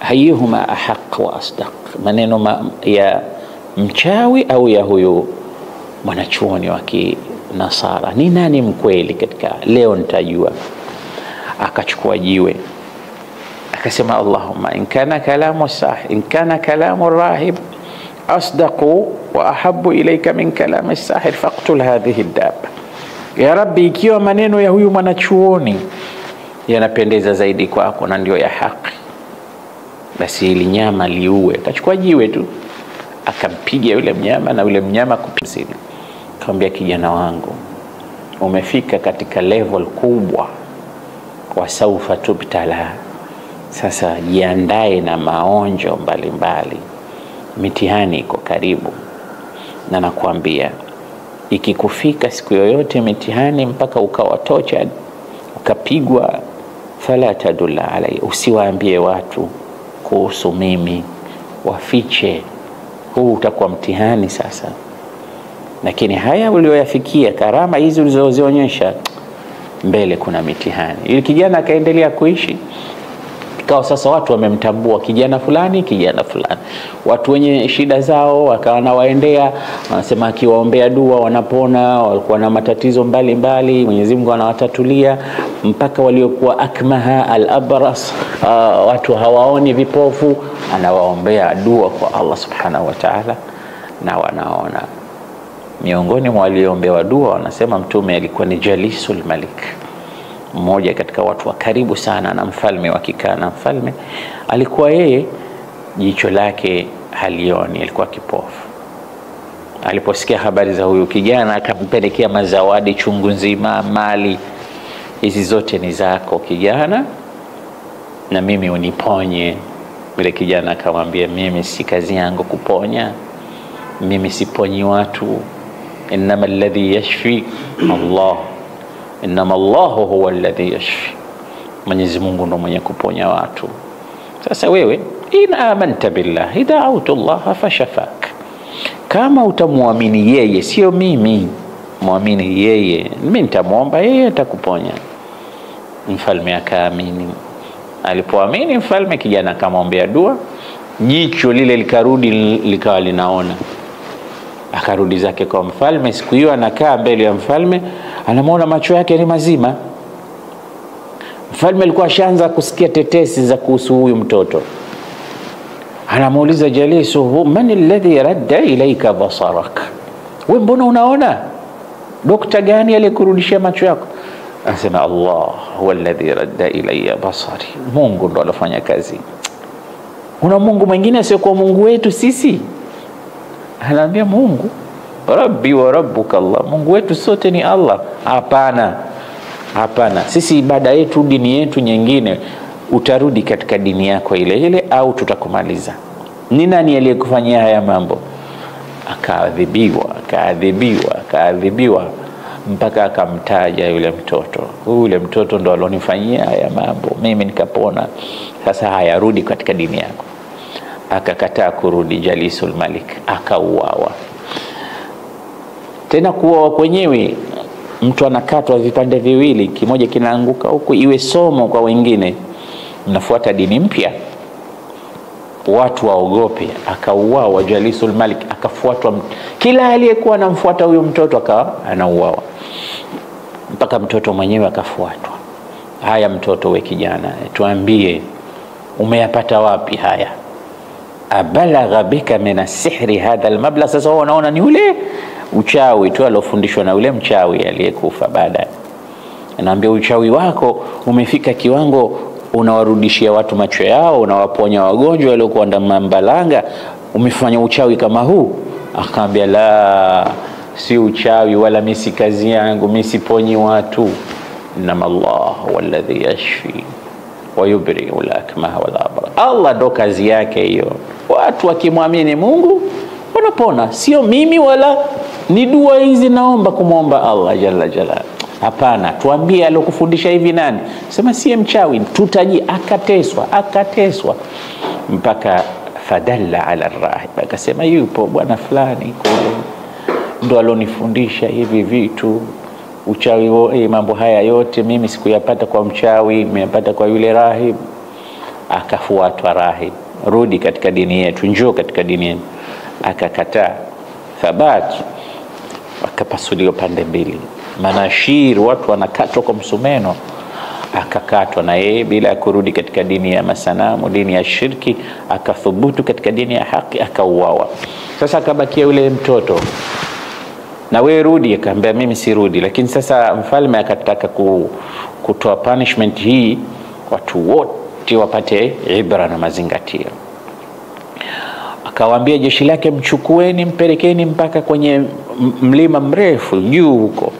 [SPEAKER 1] ayyuhuma ahaq wa asdaq, maneno ya mchawi au ya huyu mwanachuoni wa Kinasara, ni nani mkweli katika? Leo nitajua. Akachukua jiwe akasema, Allahumma in kana kalamu as-sahir, in kana kalamu ar-rahib asdaqu wa ahabbu ilayka min kalam as-sahir faqtul hadhihi ad-dabba, ya Rabbi, ikiwa maneno ya huyu mwanachuoni yanapendeza zaidi kwako na ndio ya haki, basi ili nyama liue. Akachukua jiwe tu akampiga yule mnyama na yule mnyama kupizini. Akamwambia, kijana wangu, umefika katika level kubwa, wa saufa tubtala, sasa jiandae na maonjo mbalimbali, mitihani iko karibu. Na nakwambia, ikikufika siku yoyote mitihani mpaka ukawatocha ukapigwa, fala tadulla alai, usiwaambie watu kuhusu mimi, wafiche. Huu utakuwa mtihani sasa. Lakini haya ulioyafikia, karama hizi ulizozionyesha, mbele kuna mitihani. Ili kijana akaendelea kuishi. Ikawa sasa watu wamemtambua kijana fulani, kijana fulani. Watu wenye shida zao wakawa wanawaendea, wanasema akiwaombea dua wanapona. Walikuwa na matatizo mbalimbali, Mwenyezi Mungu anawatatulia. Mpaka waliokuwa akmaha al-abras, watu hawaoni, vipofu, anawaombea dua kwa Allah subhanahu wa ta'ala na wanaona. Miongoni mwa walioombewa dua, wanasema Mtume alikuwa ni Jalisul Malik, mmoja katika watu wa karibu sana na mfalme. Wakikaa na mfalme, alikuwa yeye jicho lake halioni, alikuwa kipofu. Aliposikia habari za huyu kijana, akampelekea mazawadi chungu nzima, mali, hizi zote ni zako kijana, na mimi uniponye. Yule kijana akamwambia, mimi si kazi yangu kuponya, mimi siponyi watu, innama alladhi yashfi Allah, innama Allahu huwa alladhi yashfi, Mwenyezi Mungu ndo mwenye kuponya watu. Sasa wewe, in amanta billah da'awtu Allah fashafak, kama utamuamini yeye, sio mimi, muamini yeye, mimi nitamuomba yeye atakuponya. Mfalme akaamini. Alipoamini mfalme, kijana akamwombea dua, jicho lile likarudi likawa linaona. Akarudi zake kwa mfalme. Siku hiyo anakaa mbele ya mfalme, anamuona macho yake ni mazima. Mfalme alikuwa ashaanza kusikia tetesi za kuhusu huyu mtoto. Anamuuliza jalisuhu, man alladhi radda ilayka basarak, wewe mbona unaona? Dokta gani aliyekurudishia macho yako? Anasema, Allah huwa alladhi radda ilayya basari, Mungu ndo alofanya kazi. Una Mungu mwingine asiyokuwa Mungu wetu sisi? Anaambia, Mungu Rabbi wa rabbuka Allah, Mungu wetu sote ni Allah. Hapana, hapana, sisi ibada yetu, dini yetu nyingine, utarudi katika dini yako ile ile au tutakumaliza. Ni nani aliyekufanyia haya mambo? Akaadhibiwa, akaadhibiwa, akaadhibiwa, mpaka akamtaja yule mtoto. Yule mtoto ndo alonifanyia haya mambo, mimi nikapona. Sasa haya, rudi katika dini yako. Akakataa kurudi Jalisul Malik, akauawa. Tena kuuawa kwenyewe, mtu anakatwa vipande viwili, kimoja kinaanguka huku, iwe somo kwa wengine, mnafuata dini mpya, watu waogope. Akauawa Jalisul Malik, akafuatwa kila aliyekuwa anamfuata huyo mtoto akawa anauawa, mpaka mtoto mwenyewe akafuatwa. Haya mtoto, we kijana, tuambie umeyapata wapi haya? Abalagha bika min as-sihri hadha al-mabla. Sasa unaona ni ule uchawi tu alofundishwa na ule mchawi aliyekufa baadaye. Anaambia, uchawi wako umefika kiwango unawarudishia watu macho yao, unawaponya wagonjwa waliokuwa ndani mbalanga, umefanya uchawi kama huu? Akaambia, la, si uchawi wala mimi si kazi yangu, mimi siponyi watu, inama Allah walladhi yashfi wa yubri'u al-akmaha wal abra. Allah ndo kazi yake hiyo. Watu wakimwamini Mungu wanapona, sio mimi wala ni dua hizi naomba kumwomba Allah jalla jalla. hapana, tuambie alokufundisha hivi nani. Sema si mchawi, tutaji. Akateswa mpaka fadalla ala rahib, akasema yupo bwana fulani kule ndo alonifundisha hivi vitu, uchawi mambo haya yote mimi sikuyapata kwa mchawi, nimeyapata kwa yule rahib. Akafuatwa rahib, rudi katika dini yetu, njoo katika dini yetu. Akakataa. Thabat, akapasuliwa pande mbili, manashir, watu wanakatwa kwa msumeno. Akakatwa na yeye bila kurudi katika dini ya masanamu, dini ya shirki, akathubutu katika dini ya haki, akauawa. Sasa akabakia yule mtoto, na wewe rudi. Akaambia mimi sirudi. Lakini sasa mfalme akataka kutoa punishment hii, watu wote wapate ibra na mazingatio. Akawaambia jeshi lake, mchukueni mpelekeni mpaka kwenye mlima mrefu juu huko,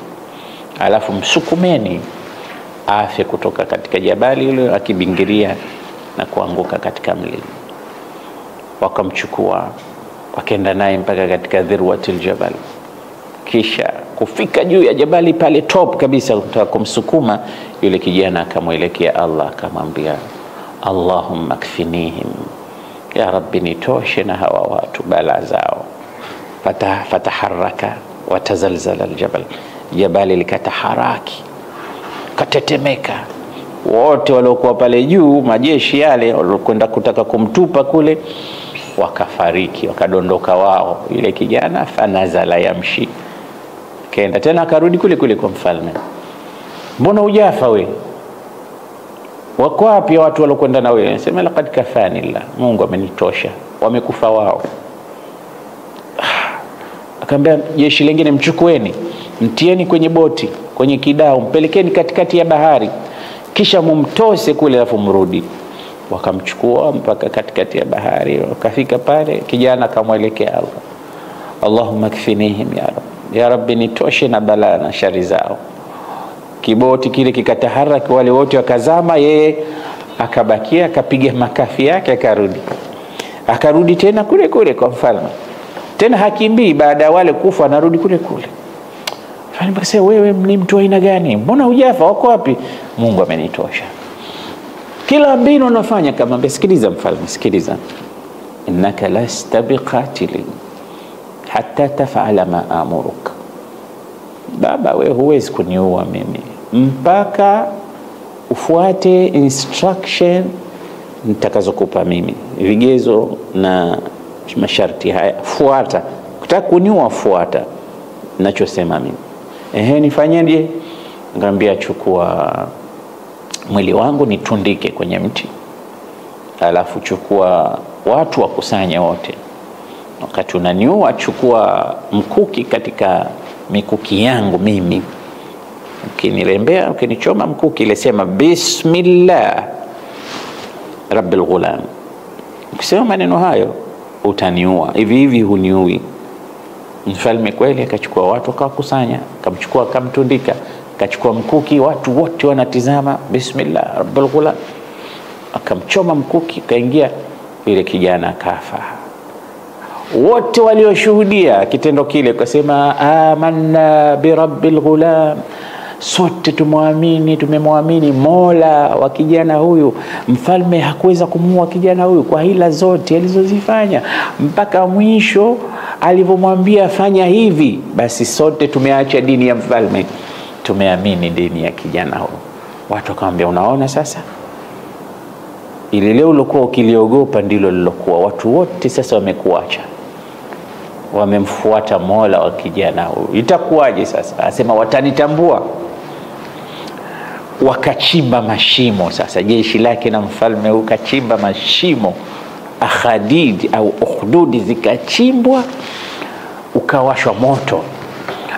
[SPEAKER 1] alafu msukumeni afe kutoka katika jabali ile, akibingiria na kuanguka katika mlima. Wakamchukua wakaenda naye mpaka katika dhirwatul jabal. Kisha kufika juu ya jabali pale top kabisa, kutaka kumsukuma yule kijana, akamwelekea Allah akamwambia, Allahumma kfinihim, ya Rabbi nitoshe na hawa watu bala zao. Fataharaka watazalzala aljabal, jabali likataharaki, katetemeka. Wote waliokuwa pale juu, majeshi yale walikwenda kutaka kumtupa kule, wakafariki, wakadondoka wao. Yule kijana fanazala yamshi, kaenda tena akarudi kule kule kwa mfalme. Mbona hujafa we? Wako wapi watu waliokwenda na wewe? Sema laqad kafanillah, Mungu amenitosha, wamekufa wao. Akamwambia jeshi lingine, mchukueni mtieni kwenye boti, kwenye kidao, mpelekeni katikati ya bahari, kisha mumtose kule alafu mrudi. Wakamchukua mpaka katikati ya bahari, wakafika pale, kijana akamwelekea Allah, Allahumma kfinihim ya Rabbi nitoshe na balaa na shari zao. Kiboti kile kikataharaki, wale wote wakazama, yeye akabakia, akapiga makafi yake, akarudi tena kule kule kwa mfalme. Tena hakimbii baada ya wale kufa, anarudi kule kule. Mfalme akasema, wewe ni mtu aina gani? Mbona hujafa? Wako wapi? Mungu amenitosha. Kila mbinu unafanya kama, sikiliza mfalme, sikiliza, innaka lasta biqatilin hatta taf'ala ma amuruk. Baba, wewe huwezi kuniua mimi mpaka ufuate instruction nitakazokupa mimi, vigezo na masharti haya fuata. Ukitaka kuniua fuata ninachosema mimi. Nifanyeje? Ngambia, chukua mwili wangu nitundike kwenye mti, alafu chukua watu wakusanye wote. Wakati unaniua, chukua mkuki katika mikuki yangu mimi, ukinirembea, ukinichoma mkuki ile, sema bismillah rabbil ghulam. Ukisema maneno hayo utaniua, hivi hivi huniui. Mfalme kweli akachukua watu akawakusanya, akamchukua akamtundika, akachukua mkuki, watu wote wanatizama, bismillah rabbil ghulam, akamchoma mkuki, kaingia. Yule kijana akafa. Wote walioshuhudia kitendo kile kusema amanna bi rabbil ghulam, sote tumemwamini Mola wa kijana huyu. Mfalme hakuweza kumuua kijana huyu kwa hila zote alizozifanya, mpaka mwisho alivyomwambia fanya hivi, basi sote tumeacha dini ya mfalme, tumeamini dini ya kijana huyu. Watu wakamwambia, unaona sasa, ile leo ulikuwa ukiliogopa ndilo lilokuwa. Watu wote sasa wamekuacha, wamemfuata Mola wa kijana huyu, itakuwaje sasa? Asema watanitambua. Wakachimba mashimo sasa, jeshi lake na mfalme ukachimba mashimo, akhadid au ukhdudi zikachimbwa, ukawashwa moto.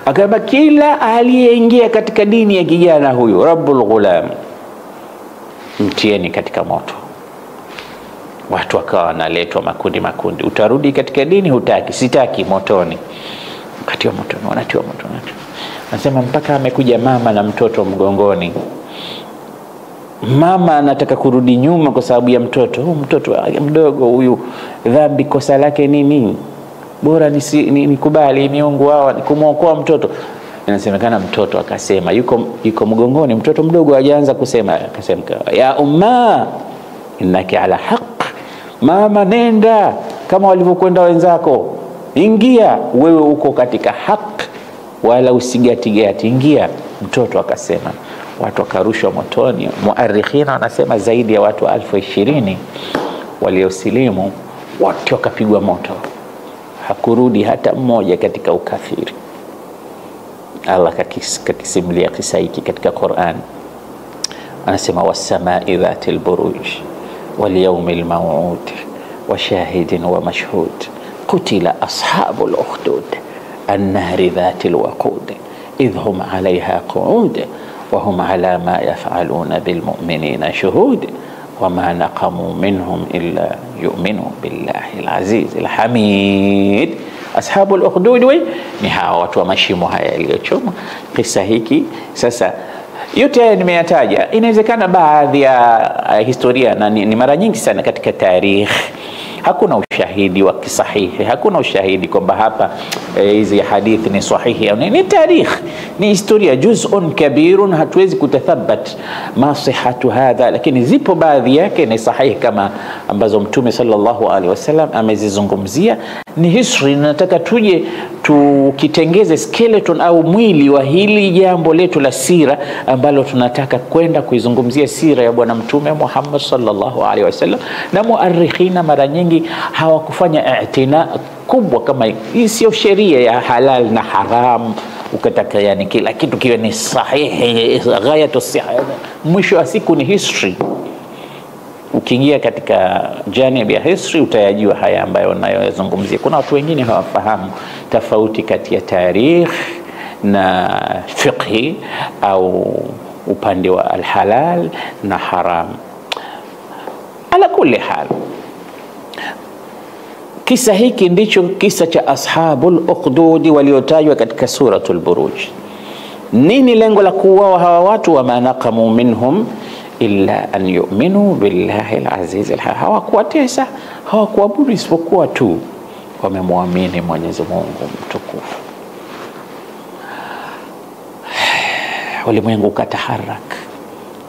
[SPEAKER 1] Akaba kila aliyeingia katika dini ya kijana huyu rabbul ghulam, mtieni katika moto. Watu wakawa wanaletwa makundi, utarudi katika dini? Hutaki? Sitaki, motoni. Wakati wa motoni, wanatiwa motoni. Anasema mpaka amekuja mama na mtoto mgongoni. Mama anataka kurudi nyuma kwa sababu ya mtoto. Mtoto mdogo huyu, dhambi kosa lake nini? Bora nikubali miungu hawa kumwokoa mtoto. inasemekana mtoto akasema, yuko mgongoni, mtoto mdogo hajaanza kusema, akasema ya umma innaki ala haq, mama nenda kama walivyokwenda wenzako, ingia wewe uko katika haq, wala usigatigati, ingia. Mtoto akasema, watu wakarushwa motoni. Muarikhina wanasema zaidi ya watu 20,000 waliosilimu, wote wakapigwa moto, hakurudi hata mmoja katika ukafiri. Allah kakisimulia kisa hiki katika Qur'an, anasema was-samaa'i dhatil buruj wal yawmil maw'ud wa shahidin wa mashhud qutila ashabul ukhdud an-nahri dhatil waqud idh hum 'alayha qu'ud wa hum 'ala ma yaf'aluna bil mu'minina shuhud wa ma naqamu minhum illa yu'minu billahi al-aziz al-hamid. Ashabul ukhdud ni hawa watu wa mashimo haya yaliyochoma. Kisa hiki sasa yote haya nimeyataja, inawezekana baadhi ya historia na ni mara nyingi sana katika tarikh hakuna ushahidi wa kisahihi, hakuna ushahidi kwamba hapa hizi hadithi ni sahihi au ni tarikh, ni historia juz'un kabirun, hatuwezi kutathabat ma sihhatu hadha, lakini zipo baadhi yake ni sahihi kama ambazo Mtume sallallahu alaihi wasallam amezizungumzia. Ni history, nataka tuje tukitengeze skeleton au mwili wa hili jambo letu la sira ambalo tunataka kwenda kuizungumzia sira ya bwana Mtume Muhammad sallallahu alaihi wasallam. Na muarikhina mara nyingi hawakufanya i'tina kubwa kama hii. Sio sheria ya halal na haram ukataka yani kila kitu kiwe ni sahihi ghayatu sihha. Mwisho wa siku ni history. Ukiingia katika janib ya history utayajua haya ambayo ninayozungumzia. Kuna watu wengine hawafahamu tofauti kati ya tarikh na fiqhi au upande wa alhalal na haram. Ala kulli hal, kisa hiki ndicho kisa cha ashabul ukhdud waliotajwa katika suratul buruj. Nini lengo la kuuawa hawa watu? Wa manaqamu minhum illa an yu'minu billahi al-aziz al-hamid. Hawakuwatesa, hawakuabudu isipokuwa tu wamemwamini Mwenyezi Mungu mtukufu. Walimwengu kataharak,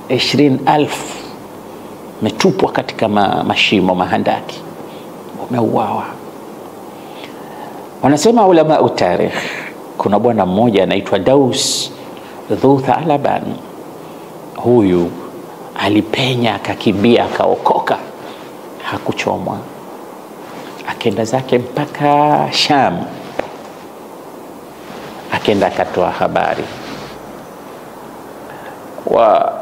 [SPEAKER 1] 20,000 metupwa katika mashimo mahandaki, wameuawa. Wanasema ulama utarikh, kuna bwana mmoja anaitwa Daus dhu Thalaban. Huyu alipenya, akakimbia, akaokoka, hakuchomwa, akenda zake mpaka Sham, akenda akatoa habari.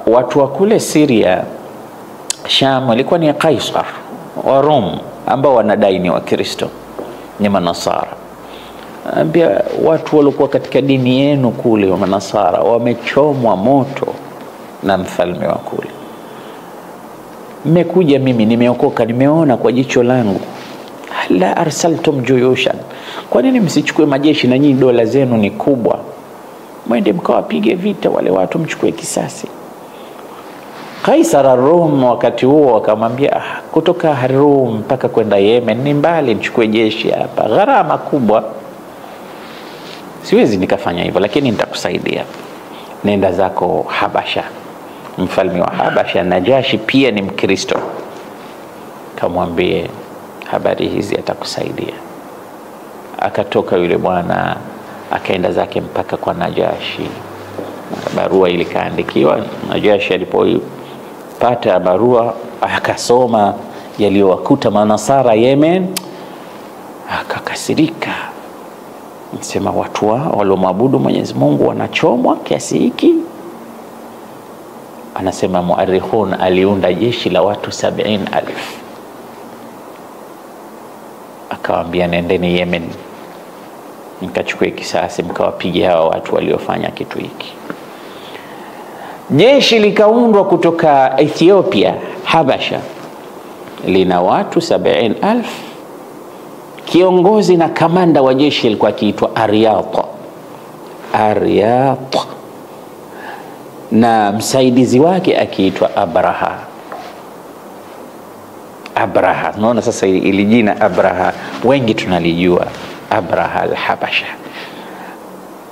[SPEAKER 1] Watu wa kule Syria, Sham, walikuwa ni Kaisar wa Rom ambao wanadai ni Wakristo, ni Manasara. Ambia watu walikuwa katika dini yenu kule wa Manasara wamechomwa moto na mfalme wa kule. Mmekuja, mimi nimeokoka, nimeona kwa jicho langu. La arsaltum juyushan, kwa nini msichukue majeshi, na nyinyi dola zenu ni kubwa, mwende mkawapige vita wale watu, mchukue kisasi. Kaisar Rom wakati huo akamwambia, kutoka Rom mpaka kwenda Yemen ni mbali, nichukue jeshi hapa, gharama kubwa, siwezi nikafanya hivyo, lakini nitakusaidia. Nenda zako Habasha. Mfalme wa Habasha Najashi pia ni Mkristo, kamwambie habari hizi, atakusaidia. Akatoka yule bwana akaenda zake mpaka kwa Najashi. Barua ile kaandikiwa. Najashi alipopata barua akasoma yaliyowakuta Manasara Yemen, akakasirika. Msema watu waliomwabudu Mwenyezi Mungu wanachomwa kiasi hiki. Anasema muarikhun aliunda jeshi la watu 70,000. Akawaambia nendeni Yemen mkachukue kisasi, mkawapige hawa watu waliofanya kitu hiki. Jeshi likaundwa kutoka Ethiopia, Habasha, lina watu 70,000. Kiongozi na kamanda wa jeshi alikuwa akiitwa Aryat, na msaidizi wake akiitwa Abraha. Unaona sasa ili jina Abraha wengi tunalijua, Abraha al-Habasha.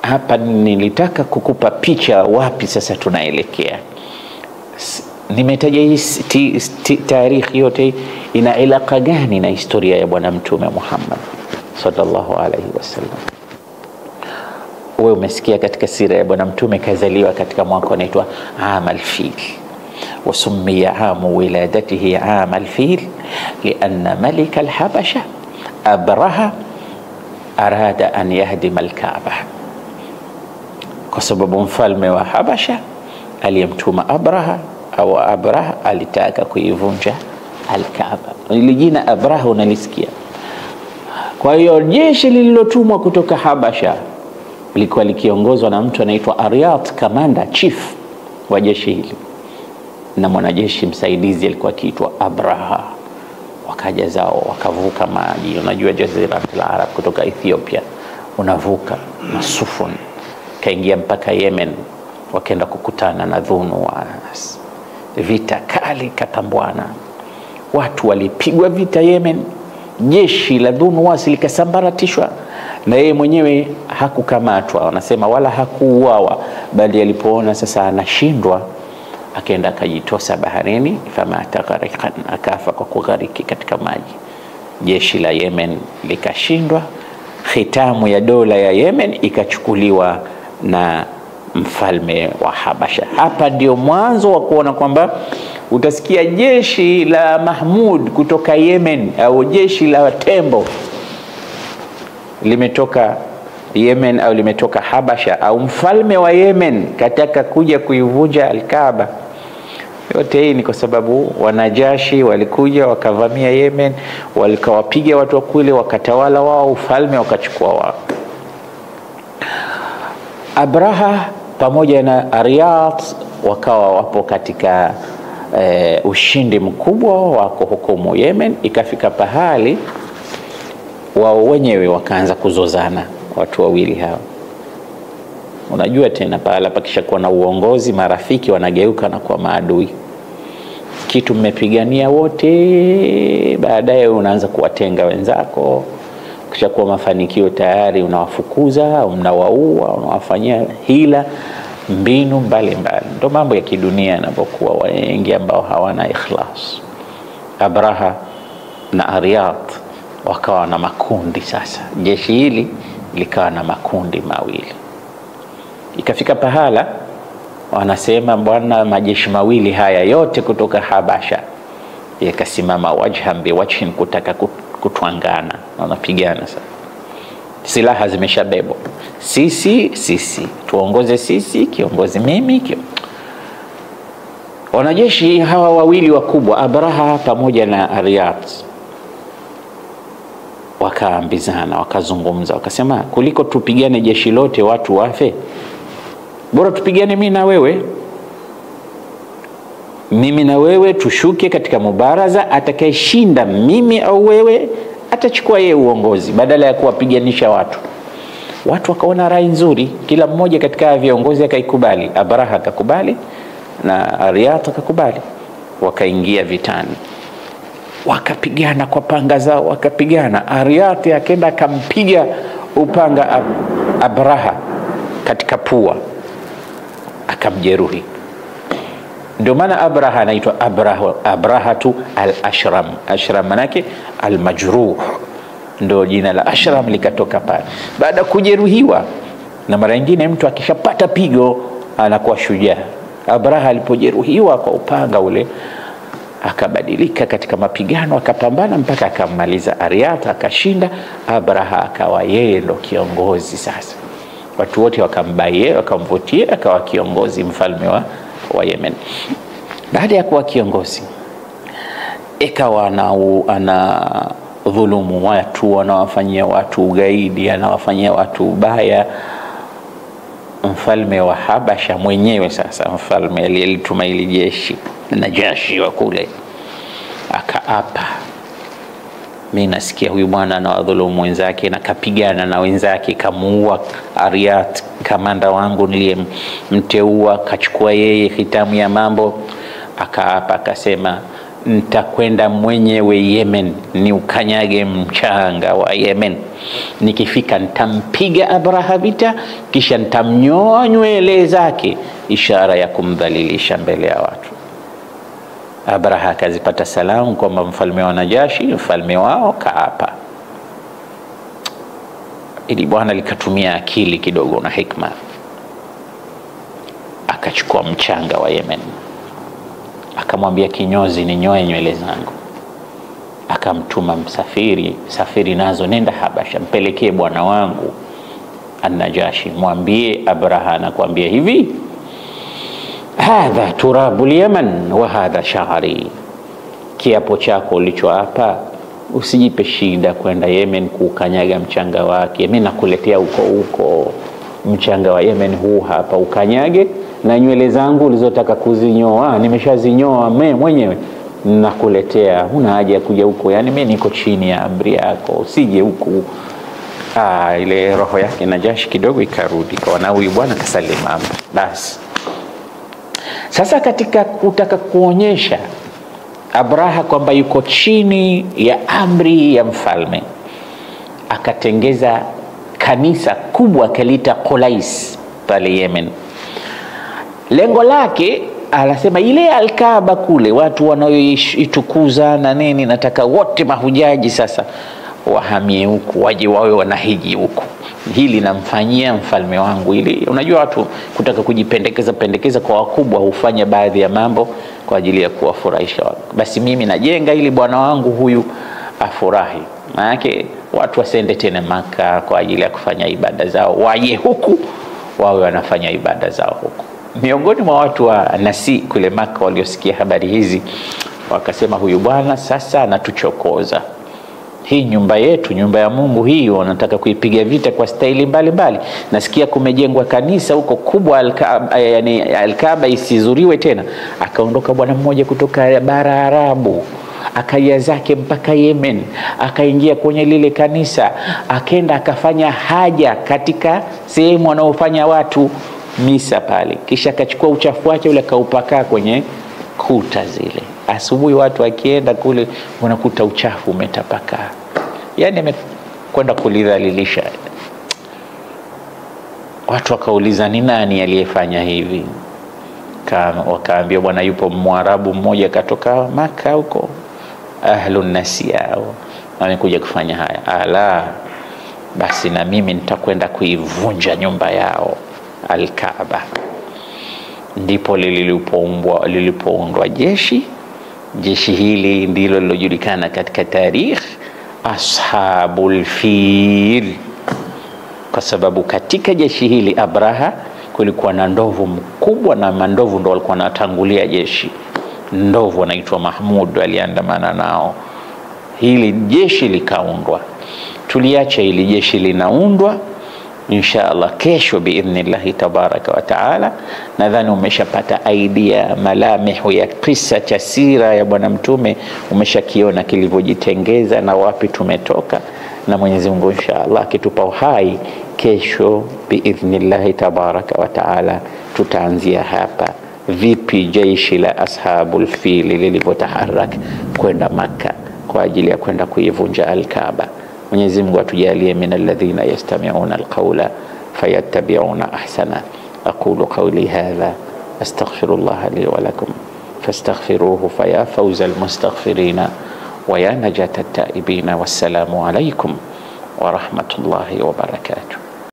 [SPEAKER 1] hapa nilitaka kukupa picha wapi sasa tunaelekea. Nimetaja hii tarehe yote ina ilaka gani na historia ya bwana mtume Muhammad sallallahu alaihi wasallam. Wewe umesikia katika sira ya bwana mtume kazaliwa katika mwaka unaitwa Amal Fil, wasummiya amu wiladatihi Amal Fil lianna malika al-Habasha Abraha arada an yahdima al-Kaaba, kwa sababu mfalme wa Habasha aliyemtuma Abraha alitaka kuivunja al-Kaaba. Ile jina Abraha unalisikia. Kwa hiyo jeshi lililotumwa kutoka Habasha lilikuwa likiongozwa na mtu anaitwa Aryat, commander chief wa jeshi hili, na mwanajeshi msaidizi alikuwa akiitwa Abraha. Wakaja zao wakavuka maji, unajua jazira al-Arab kutoka Ethiopia unavuka masufun, kaingia mpaka Yemen, wakaenda kukutana na Dhunwas. Vita kali katambwana, watu walipigwa vita Yemen, jeshi la Dhunwas likasambaratishwa, na yeye mwenyewe hakukamatwa, wanasema wala hakuuawa, bali alipoona sasa anashindwa akaenda akajitosa baharini, famata ghariqan, akafa kwa kughariki katika maji. Jeshi la Yemen likashindwa, khitamu ya dola ya Yemen ikachukuliwa na mfalme wa Habasha. Hapa ndio mwanzo wa kuona kwamba utasikia jeshi la Mahmud kutoka Yemen au jeshi la tembo limetoka Yemen au limetoka Habasha, au mfalme wa Yemen kataka kuja kuivunja al-Kaaba. Yote hii ni kwa sababu wanajashi walikuja wakavamia Yemen, walikawapiga watu wa kule, wakatawala wao ufalme, wakachukua wao. Abraha pamoja na Aryat wakawa wapo katika ushindi mkubwa wa kuhukumu Yemen. Ikafika pahali wao wenyewe wakaanza kuzozana, watu wawili hao. Unajua tena pahala pakishakuwa na uongozi, marafiki wanageuka na kuwa maadui. Kitu mmepigania wote, baadaye unaanza kuwatenga wenzako. Kisha kuwa mafanikio tayari unawafukuza au mnawaua, unawafanyia hila, mbinu mbalimbali. Ndio mambo ya kidunia yanapokuwa, wengi ambao hawana ikhlas. Abraha na Aryat wakawa na makundi sasa. Jeshi hili likawa na makundi mawili. Ikafika pahala wanasema bwana, majeshi mawili haya yote kutoka Habasha yakasimama wajhan biwajhin kutaka kutwangana, wanapigana sasa. Silaha zimeshabebwa, sisi tuongoze, sisi kiongozi mimi Wanajeshi hawa wawili wakubwa, Abraha pamoja na Aryat, wakaambizana, wakazungumza, wakasema kuliko tupigane jeshi lote watu wafe, bora tupigane mimi na wewe tushuke katika mubaraza, atakayeshinda mimi au wewe atachukua yeye uongozi badala ya kuwapiganisha watu. Watu wakaona rai nzuri, kila mmoja katika viongozi akaikubali. Abraha akakubali na Aryat akakubali, wakaingia vitani, wakapigana kwa panga zao, wakapigana. Aryat akaenda akampiga upanga Abraha katika pua, akamjeruhi. Ndio maana Abraha anaitwa Abrahatu al-Ashram. Ashram manake al-majruh, ndio jina la Ashram likatoka pale baada kujeruhiwa. Na mara nyingine mtu akishapata pigo anakuwa shujaa. Abraha alipojeruhiwa kwa upanga ule, akabadilika katika mapigano, akapambana mpaka akammaliza Aryat, akashinda. Abraha akawa yeye ndo kiongozi sasa. Watu wote wakambaye, wakamvutia, akawa kiongozi, mfalme wa Yemen. Baada ya kuwa kiongozi, ikawa ana dhulumu watu, anawafanyia watu ugaidi, anawafanyia watu ubaya. Mfalme wa Habasha mwenyewe sasa, mfalme aliyetuma ile jeshi, Najashi wa kule, akaapa, mimi nasikia huyu bwana anawadhulumu wenzake, na kapigana na wenzake, kamuua Aryat, kamanda wangu niliyemteua, kachukua yeye hitamu ya mambo. Akaapa akasema, nitakwenda mwenyewe Yemen, ni ukanyage mchanga wa Yemen. Nikifika nitampiga Abraha vita, kisha nitamnyoa nywele zake, ishara ya kumdhalilisha mbele ya watu. Abraha akazipata salamu kwamba mfalme wa Najashi, mfalme wao, kaapa. Ili bwana likatumia akili kidogo na hikma, akachukua mchanga wa Yemen, akamwambia kinyozi ninyoe nywele zangu. Akamtuma msafiri, safiri nazo, nenda Habasha, mpelekee bwana wangu An-Najashi, mwambie Abraha anakuambia hivi, hadha turabul Yaman wa hadha sha'ri, kiapo chako ulichoapa usijipe shida kwenda Yemen kukanyaga mchanga wake. Mimi nakuletea huko mchanga wa Yemen huu hapa, ukanyage, na nywele zangu ulizotaka kuzinyoa nimeshazinyoa mwenyewe, nakuletea. Huna haja ya kuja huko, yani mimi niko chini ya amri yako, usije huku. Ile roho yake Najashi kidogo ikarudi, kwa na huyu bwana kasalima. Basi sasa katika kutaka kuonyesha Abraha kwamba yuko chini ya amri ya mfalme, akatengeza kanisa kubwa kalita Qulais pale Yemen. Lengo lake anasema ile Al-Kaaba kule watu wanaoitukuza na nini, nataka wote mahujaji sasa wahamie huku, waje wawe wanahiji huku. Hili namfanyia mfalme wangu. Ili unajua watu kutaka kujipendekeza kwa wakubwa hufanya baadhi ya mambo kwa ajili ya kuwafurahisha watu. Basi mimi najenga ili bwana wangu huyu afurahi. Maana watu wasende tena Maka kwa ajili ya kufanya ibada zao, waje huku wawe wanafanya ibada zao huku. Miongoni mwa watu wa Nasi kule Maka waliosikia habari hizi wakasema, huyu bwana sasa anatuchokoza. Hii nyumba yetu, nyumba ya Mungu hii, wanataka kuipiga vita kwa staili mbalimbali. Nasikia kumejengwa kanisa huko kubwa Al-Kaaba, yani Al-Kaaba isizuriwe tena. Akaondoka bwana mmoja kutoka bara Arabu, akaja zake mpaka Yemen, akaingia kwenye lile kanisa, akaenda akafanya haja katika sehemu wanaofanya watu misa pale, kisha akachukua uchafu wake ule akaupaka kwenye kuta zile. Asubuhi watu wakienda kule wanakuta uchafu umetapaka. Yani amekwenda kulidhalilisha. Watu wakauliza ni nani aliyefanya hivi? Wakaambia bwana yupo Mwarabu mmoja katoka Maka huko, Ahlun Nasiya, amekuja kufanya haya. Ala, basi na mimi nitakwenda kuivunja nyumba yao Al-Kaaba. Ndipo lilipoundwa jeshi. Jeshi hili ndilo lilojulikana katika tarikh Ashabul Fil, kwa sababu katika jeshi hili Abraha kulikuwa na ndovu mkubwa, na mandovu ndo walikuwa wanatangulia jeshi. Ndovu anaitwa Mahmud aliandamana nao. Hili jeshi likaundwa. Tuliacha hili jeshi linaundwa. Inshallah kesho biidhnillah tabaraka wa taala, nadhani umeshapata idea malamihu ya kisa cha sira ya bwana mtume, umeshakiona kilivyojitengeza na wapi tumetoka. Na Mwenyezi Mungu inshallah kitupa uhai, kesho biidhnillah tabaraka wa taala tutaanzia hapa, vipi jeshi la Ashabul Fil lilivyotaharak kwenda Maka kwa ajili ya kwenda kuivunja Al-Kaaba. Mwenyezi Mungu atujalie min alladhina yastami'una alqawla fayattabi'una ahsana. Aqulu qawli hadha astaghfirullah li wa lakum fastaghfiruhu faya fawza almustaghfirina wa ya najata at-taibina. Wassalamu alaykum wa rahmatullahi wa barakatuh.